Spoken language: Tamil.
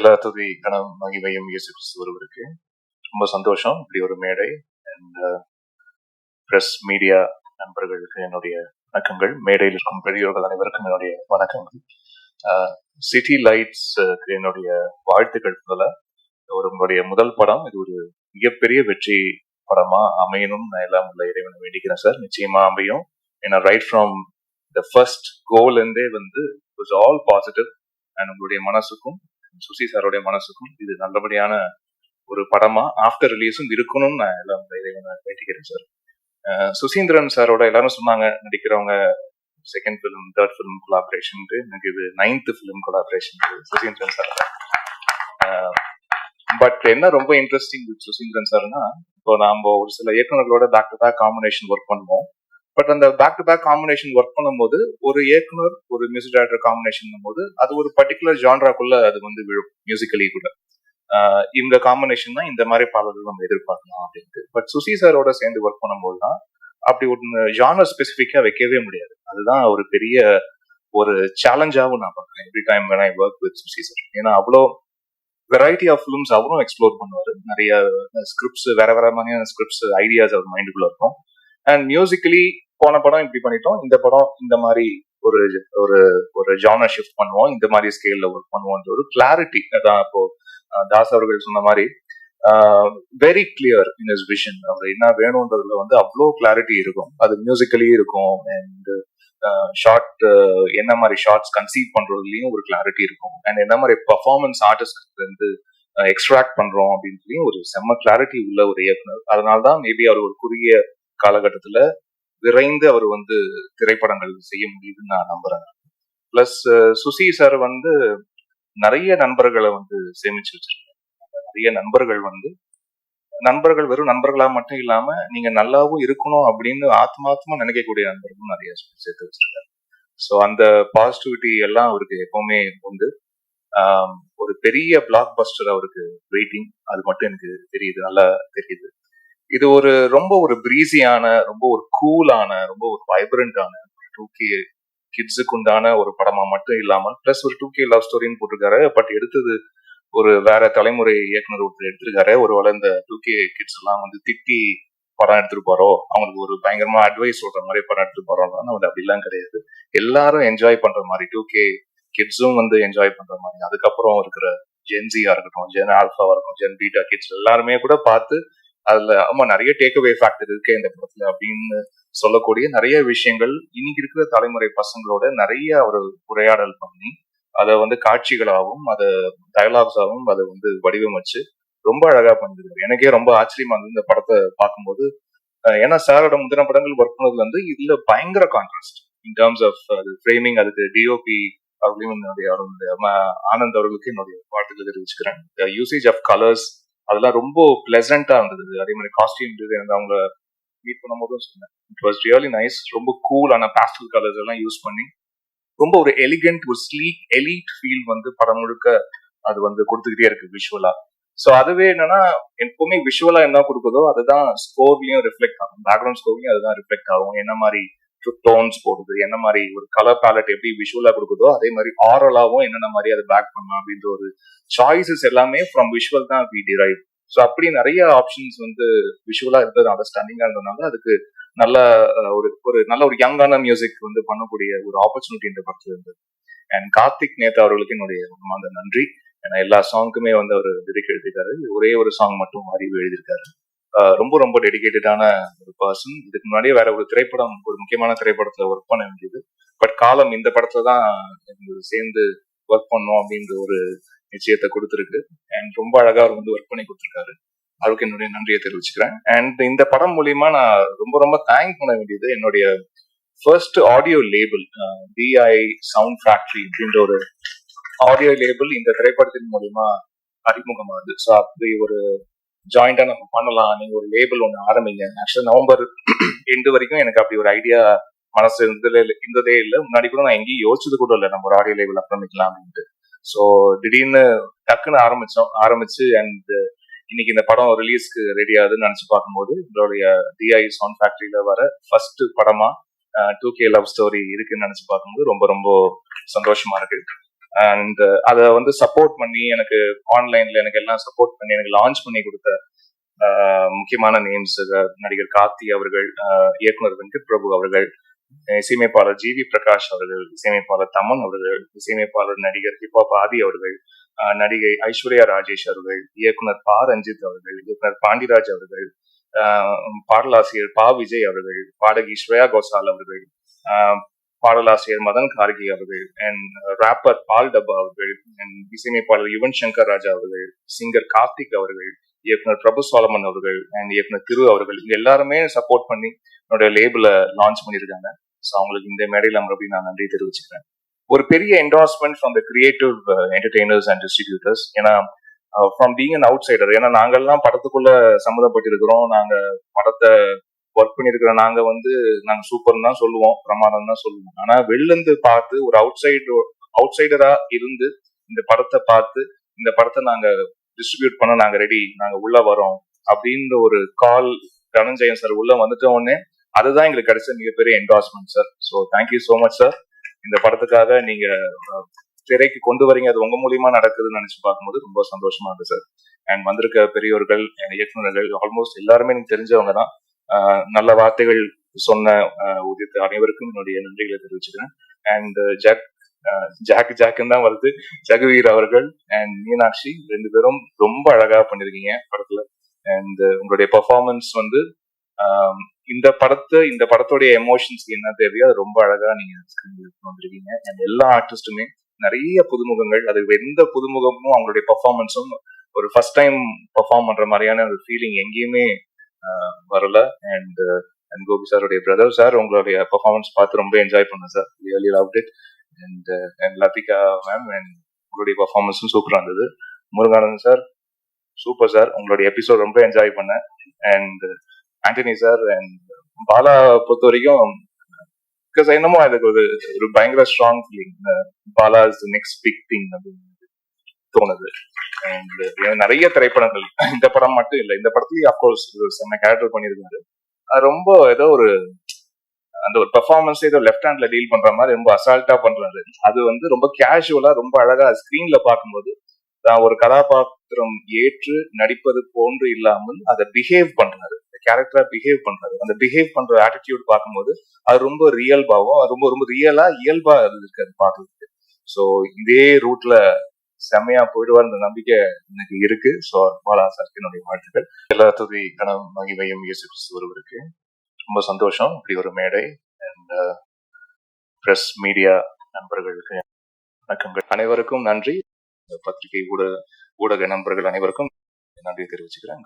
எல்லா துதி கனவு மகிமையும் இயேசு கிறிஸ்து ஒருவருக்கு. ரொம்ப சந்தோஷம் இப்படி ஒரு மேடை. அண்ட் பிரஸ் மீடியா நண்பர்களுக்கு என்னுடைய வணக்கங்கள். மேடையில் இருக்கும் பெரியோர்கள் அனைவருக்கும் என்னுடைய வணக்கங்கள். சிட்டி லைட்ஸ் என்னுடைய வாழ்த்துக்கள். உங்களுடைய முதல் படம் இது ஒரு மிகப்பெரிய வெற்றி படமா அமையணும் நான் எல்லாம் உள்ள இறைவனை வேண்டிக்கிறேன் சார். நிச்சயமா அமையும். ஏன்னா right from the first goal இருந்தே வந்து இட்ஸ் ஆல் பாசிட்டிவ். அண்ட் உங்களுடைய மனசுக்கும் சுசி சாரோடைய மனசுக்கும் இது நல்லபடியான ஒரு படமா ஆஃப்டர் ரிலீஸும் இருக்கணும்னு நான் எல்லாம் இறைவனை வேண்டிக்கிறேன் சார். சுசீந்திரன் சாரோட எல்லாரும் சொன்னாங்க நடிக்கிறவங்க second film third film collaboration. எனக்கு இது 9th film collaboration Suseenthiran sir. But என்ன ரொம்ப இன்ட்ரெஸ்டிங் வித் சுசீந்திரன் சார்னா, இப்போ நாம ஒரு சில இயக்குநர்களோட back to back combination work பண்ணுவோம். பட் அந்த back to back combination work பண்ணும்போது ஒரு இயக்குனர் ஒரு மியூசிக் டைரக்டர் காம்பினேஷன் போது அது ஒரு பர்டிகுலர் ஜான்ராக்குள்ள அது வந்து விழும் மியூசிக்கலி கூட. இவங்க காம்பினேஷன் தான் இந்த மாதிரி பாடல்கள் நம்ம எதிர்பார்க்கலாம் அப்படின்ட்டு. பட் சுசி சாரோட சேர்ந்து ஒர்க் பண்ணும்போது தான் அப்படி ஒரு ஜானர் ஸ்பெசிஃபிக்கா வைக்கவே முடியாது. அதுதான் ஒரு பெரிய ஒரு சேலஞ்சாகவும் நான் பார்க்குறேன் every time when I work with Susi sir. ஏன்னா அவ்வளோ வெரைட்டி ஆஃப் ஃபிலிம்ஸ் அவரும் எக்ஸ்ப்ளோர் பண்ணுவாரு. நிறைய ஸ்கிரிப்ட்ஸ் வேற வேற மாதிரியான ஸ்கிரிப்ட்ஸ் ஐடியாஸ் அவர் மைண்டுக்குள்ள இருக்கும். அண்ட் மியூசிக்கலி போன படம் இப்படி பண்ணிட்டோம், இந்த படம் இந்த மாதிரி ஒரு ஒரு ஒரு ஜானர் ஷிஃப்ட் பண்ணுவோம், இந்த மாதிரி ஸ்கேல்ல ஒர்க் பண்ணுவோம் ஒரு கிளாரிட்டி. அதான் இப்போ தாஸ் அவர்கள் சொன்ன மாதிரி very clear in his vision. அவர் என்ன வேணும்ன்றதுல வந்து அவ்வளோ கிளாரிட்டி இருக்கும். அது மியூசிக்கலி இருக்கும். அண்ட் ஷார்ட் என்ன மாதிரி ஷார்ட்ஸ் கன்சீவ் பண்றதுலயும் ஒரு கிளாரிட்டி இருக்கும். அண்ட் என்ன மாதிரி பர்ஃபார்மன்ஸ் ஆர்டிஸ்ட் வந்து எக்ஸ்ட்ராக்ட் பண்றோம் அப்படின்னு ஒரு செம்ம கிளாரிட்டி உள்ள ஒரு இயக்குனர். அதனால்தான் மேபி அவர் ஒரு குறுகிய காலகட்டத்துல விரைந்து அவர் வந்து திரைப்படங்கள் செய்ய முடியுதுன்னு நான் நம்புறேன். பிளஸ் சுசி சார் வந்து நிறைய நண்பர்களை வந்து சேமிச்சு வச்சிருக்காங்க. நிறைய நண்பர்கள் வந்து நண்பர்கள் வெறும் நண்பர்களா மட்டும் இல்லாம நீங்க நல்லாவும் இருக்கணும் அப்படின்னு ஆத்மாத்மா நினைக்கக்கூடிய நண்பர்களும் நிறைய சேர்த்து வச்சிருக்காரு. ஸோ அந்த பாசிட்டிவிட்டி எல்லாம் அவருக்கு எப்பவுமே உண்டு. ஒரு பெரிய பிளாக் பஸ்டர் அவருக்கு வெயிட்டிங், அது மட்டும் எனக்கு தெரியுது, நல்லா தெரியுது. இது ஒரு ரொம்ப ஒரு பிரீஸியான, ரொம்ப ஒரு கூலான, ரொம்ப ஒரு வைப்ரண்டான 2K கிட்ஸுக்கு உண்டான ஒரு படமா மட்டும் இல்லாமல் பிளஸ் ஒரு 2K லவ் ஸ்டோரின்னு போட்டிருக்காரு. பட் எடுத்தது ஒரு வேற தலைமுறை இயக்குனர் ஒருத்தர் எடுத்திருக்காரு. ஒருவேளை இந்த 2K கிட்ஸ் எல்லாம் வந்து திட்டி படம் எடுத்துட்டு போறோம், அவங்களுக்கு ஒரு பயங்கரமா அட்வைஸ் சொல்ற மாதிரி படம் எடுத்துட்டு போறோம்னா வந்து அப்படிலாம் கிடையாது. எல்லாரும் என்ஜாய் பண்ற மாதிரி 2K கிட்ஸும் வந்து என்ஜாய் பண்ற மாதிரி, அதுக்கப்புறம் இருக்கிற ஜென்சியா இருக்கட்டும், ஜென் ஆல்ஃபாவா இருக்கட்டும், ஜென் பீட்டா கிட்ஸ் எல்லாருமே கூட பார்த்து அதுல ஆமா நிறைய டேக் அவே ஃபேக்டர் இருக்கு இந்த படத்துல அப்படின்னு சொல்லக்கூடிய நிறைய விஷயங்கள் இன்னைக்கு இருக்கிற தலைமுறை பசங்களோட நிறைய ஒரு உரையாடல் பண்ணி அதை வந்து காட்சிகளாகவும் அதை டயலாக்ஸாகவும் அதை வந்து வடிவமைச்சு ரொம்ப அழகா பண்ணிருக்காரு. எனக்கே ரொம்ப ஆச்சரியமா இருந்தது இந்த படத்தை பார்க்கும்போது. ஏன்னா சாரோட முந்தின படங்கள் ஒர்க் பண்ணதுல வந்து இதுல பயங்கர கான்ட்ராஸ்ட் இன் டேர்ம்ஸ் ஆஃப் அது ஃப்ரேமிங். அதுக்கு டிஓபி அவர்களையும் என்னுடைய ஆனந்த் அவர்களுக்கு என்னுடைய வாழ்த்துக்களை தெரிவிச்சுக்கிறேன். யூசேஜ் ஆஃப் கலர்ஸ் அதெல்லாம் ரொம்ப பிளசண்டா இருந்தது. அதே மாதிரி காஸ்டியூம் டிசைன் அவங்க மீட் பண்ணும்போதும் சொன்னேன், இட் வாஸ் ரியலி நைஸ். ரொம்ப கூலான பேஸ்டல் கலர்ஸ் எல்லாம் யூஸ் பண்ணி ரொம்ப ஒரு எலிகென்ட், ஒரு ஸ்லீக் எலீட் ஃபீல் வந்து படம் முழுக்க அது வந்து கொடுத்துக்கிட்டே இருக்கு விஷுவலா. ஸோ அதுவே என்னன்னா எப்பவுமே விஷுவலா என்ன கொடுக்குதோ அதுதான் ஸ்கோர்லயும் ரிஃப்ளெக்ட் ஆகும், பேக்ரவுண்ட் ஸ்கோர்லயும் அதுதான் ரிஃப்ளெக்ட் ஆகும். என்ன மாதிரி டோன்ஸ் போடுது, என்ன மாதிரி ஒரு கலர் பேலட் எப்படி விஷுவலா கொடுக்குதோ அதே மாதிரி ஆரலாவும் என்னென்ன மாதிரி அதை பேக் பண்ணலாம் அப்படின்ற ஒரு சாய்ஸஸ் எல்லாமே ஃப்ரம் விஷுவல் தான் வி டிரைவ். ஸோ அப்படி நிறைய ஆப்ஷன்ஸ் வந்து விஷுவலா இருந்தது, அண்டர்ஸ்டாண்டிங்கா இருந்ததுனால அதுக்கு நல்ல ஒரு நல்ல ஒரு யங்கான மியூசிக் வந்து பண்ணக்கூடிய ஒரு ஆப்பர்ச்சுனிட்டி இந்த படத்துல இருந்தது. அண்ட் கார்த்திக் நேதா அவர்களுக்கு என்னுடைய அந்த நன்றி. ஏன்னா எல்லா சாங்குக்குமே வந்து அவர் லிரிக் எழுதியிருக்காரு. ஒரே ஒரு சாங் மட்டும் அறிவு எழுதியிருக்காரு. ரொம்ப ரொம்ப டெடிகேட்டடான ஒரு பர்சன். இதுக்கு முன்னாடியே வேற ஒரு திரைப்படம், ஒரு முக்கியமான திரைப்படத்துல ஒர்க் பண்ண வேண்டியது. பட் காலம் இந்த படத்துல தான் சேர்ந்து ஒர்க் பண்ணோம் அப்படின்ற ஒரு நிச்சயத்தை கொடுத்துருக்கு. அண்ட் ரொம்ப அழகா அவர் வந்து ஒர்க் பண்ணி கொடுத்துருக்காரு. அவருக்கு என்னுடைய நன்றியை தெரிவிச்சுக்கிறேன். அண்ட் இந்த படம் மூலியமா நான் ரொம்ப ரொம்ப தேங்க் பண்ண வேண்டியது என்னுடைய first audio label DI sound factory அப்படின்ற ஒரு ஆடியோ லேபிள் இந்த திரைப்படத்தின் மூலியமா அறிமுகமாகுது. ஸோ அப்படி ஒரு ஜாயிண்டா நம்ம பண்ணலாம், நீங்க ஒரு லேபிள் ஒன்று ஆரம்பிங்க. ஆக்சுவலா நவம்பர் எண்டு வரைக்கும் எனக்கு அப்படி ஒரு ஐடியா மனசு இருந்ததே இல்லை. முன்னாடி கூட நான் எங்கேயும் யோசிச்சது கூட இல்லை நம்ம ஒரு ஆடியோ லேபிள் ஆரம்பிக்கலாம் அப்படின்ட்டு. ஸோ திடீர்னு டக்குன்னு ஆரம்பிச்சு அண்ட் இன்னைக்கு இந்த படம் ரிலீஸ்க்கு ரெடி ஆகுதுன்னு நினைச்சு பார்க்கும்போது இதோடைய DI சவுண்ட் ஃபேக்டரியில வர ஃபர்ஸ்ட் படமா 2K லவ் ஸ்டோரி இருக்குன்னு நினைச்சு பார்க்கும்போது ரொம்ப ரொம்ப சந்தோஷமா இருக்கு. அண்ட் அதை வந்து சப்போர்ட் பண்ணி எனக்கு ஆன்லைன்ல எனக்கு எல்லாம் சப்போர்ட் பண்ணி எனக்கு லான்ச் பண்ணி கொடுத்த முக்கியமான நேம்ஸ் நடிகர் கார்த்தி அவர்கள், இயக்குனர் வெங்கட் பிரபு அவர்கள், இசையமைப்பாளர் ஜி வி பிரகாஷ் அவர்கள், இசையமைப்பாளர் தமன் அவர்கள், இசையமைப்பாளர் நடிகர் ஹிப்ஹாப் ஆதி அவர்கள், நடிகை ஐஸ்வர்யா ராஜேஷ் அவர்கள், இயக்குனர் பா ரஞ்சித் அவர்கள், இயக்குனர் பாண்டிராஜ் அவர்கள், பாடலாசிரியர் பா விஜய் அவர்கள், பாடகி ஸ்ரேயா கோசால் அவர்கள், பாடலாசிரியர் மதன் கார்கி அவர்கள், அண்ட் ராப்பர் பால் டப்பா அவர்கள், அண்ட் இசையமைப்பாளர் யுவன் சங்கர் ராஜா அவர்கள், சிங்கர் கார்த்திக் அவர்கள், இயக்குனர் பிரபு சாலமன் அவர்கள், அண்ட் இயக்குனர் திரு அவர்கள், இங்க எல்லாருமே சப்போர்ட் பண்ணி என்னோட லேபிள லான்ச் பண்ணியிருக்காங்க. ஸோ அவங்களுக்கு இந்த மேடையில் மறுபடியும் நான் நன்றி தெரிவிச்சுக்கிறேன். ஒரு பெரிய endorsement from the creative entertainers and distributors. ஏன்னா from being an outsider, ஏன்னா நாங்கள்லாம் படத்துக்குள்ள சம்மந்தப்பட்டிருக்கிறோம், நாங்க படத்தை ஒர்க் பண்ணிருக்கிறோம், நாங்க சூப்பர்னு தான் சொல்லுவோம், பிரமாதம் தான் சொல்லுவோம். ஆனா வெளில இருந்து பார்த்து ஒரு அவுட் சைடரா இருந்து இந்த படத்தை பார்த்து இந்த படத்தை நாங்க டிஸ்ட்ரிபியூட் பண்ண நாங்க ரெடி, நாங்க உள்ள வரோம் அப்படின்ற ஒரு கால் தனஞ்சயன் சார் உள்ள வந்துட்ட உடனே அதுதான் எங்களுக்கு கிடைச்ச மிகப்பெரிய endorsement sir. So thank you so much sir. இந்த படத்துக்காக நீங்க திரைக்கு கொண்டு வரீங்க, அது உங்க மூலியமா நடக்குதுன்னு நினைச்சு பார்க்கும்போது ரொம்ப சந்தோஷமா இருக்கு சார். அண்ட் வந்திருக்க பெரியவர்கள், இயக்குநர்கள் ஆல்மோஸ்ட் எல்லாருமே எனக்கு தெரிஞ்சவங்க தான். நல்ல வார்த்தைகள் சொன்ன உதித்த அனைவருக்கும் என்னுடைய நன்றிகளை தெரிவிச்சுக்கிறேன். அண்ட் ஜாக்குன்னு தான் வருது, ஜெகவீர் அவர்கள் அண்ட் மீனாட்சி ரெண்டு பேரும் ரொம்ப அழகா பண்ணிருக்கீங்க படத்துல. அண்ட் உங்களுடைய பெர்ஃபார்மன்ஸ் இந்த படத்தோடைய எமோஷன்ஸ்க்கு என்ன தேவையோ அது ரொம்ப அழகா நீங்க வந்திருக்கீங்க. அண்ட் எல்லா ஆர்டிஸ்டுமே நிறைய புதுமுகங்கள், அது எந்த புதுமுகமும் அவங்களுடைய பெர்ஃபார்மன்ஸும் ஒரு ஃபர்ஸ்ட் டைம் பெர்ஃபார்ம் பண்ற மாதிரியான ஒரு ஃபீலிங் எங்கேயுமே வரல. அண்ட் கோபி சாருடைய பிரதர் சார், உங்களுடைய பெர்ஃபார்மன்ஸ் பார்த்து ரொம்ப என்ஜாய் பண்ணேன் sir, really loved it. And Lathika ma'am, and உங்களுடைய பெர்ஃபார்மன்ஸும் சூப்பரா இருந்தது. முருகானந்தன் சார் சூப்பர் சார், உங்களுடைய எபிசோட் ரொம்ப என்ஜாய் பண்ணேன். And Antony sir and Bala பொறுத்த வரைக்கும் பிகாஸ் என்னமோ அதுக்கு ஒரு பயங்கர strong feeling, Bala is the next big thing அப்படின்னு தோணுது. அண்ட் நிறைய திரைப்படங்கள், இந்த படம் மட்டும் இல்லை, இந்த படத்துலயும் அப்கோர்ஸ் செம்ம கேரக்டர் பண்ணியிருக்காரு. அது ரொம்ப ஏதோ அந்த ஒரு பெர்ஃபார்மன்ஸ் ஏதோ லெஃப்ட் ஹேண்ட்ல டீல் பண்ற மாதிரி ரொம்ப அசால்ட்டா பண்றாரு. அது ரொம்ப கேஷுவலா ரொம்ப அழகா ஸ்கிரீன்ல பார்க்கும்போது ஒரு கதாபாத்திரம் ஏற்று நடிப்பது போன்று இல்லாமல் அதை பிஹேவ் பண்றாரு, கேரக்டரா பிஹேவ் பண்றாரு. அந்த பிஹேவ் பண்ற ஆட்டிடியூட் பார்க்கும்போது அது ரொம்ப ரியல்பாவும், அது ரொம்ப ரொம்ப ரியலா இயல்பா இருக்காது பார்க்கறதுக்கு. ஸோ இதே ரூட்ல செம்மையா போயிடுவார்ன்ற நம்பிக்கை எனக்கு இருக்கு. ஸோ பாலா சாருக்கு என்னுடைய வாழ்த்துக்கள். எல்லா துதி கணம் மகிமையும் இயேசு கிறிஸ்து ஒருவருக்கு. ரொம்ப சந்தோஷம் இப்படி ஒரு மேடை. அண்ட் பிரஸ் மீடியா நண்பர்களுக்கு வணக்கங்கள், அனைவருக்கும் நன்றி. பத்திரிகை ஊடக நண்பர்கள் அனைவருக்கும் நன்றி தெரிவிச்சுக்கிறேன்.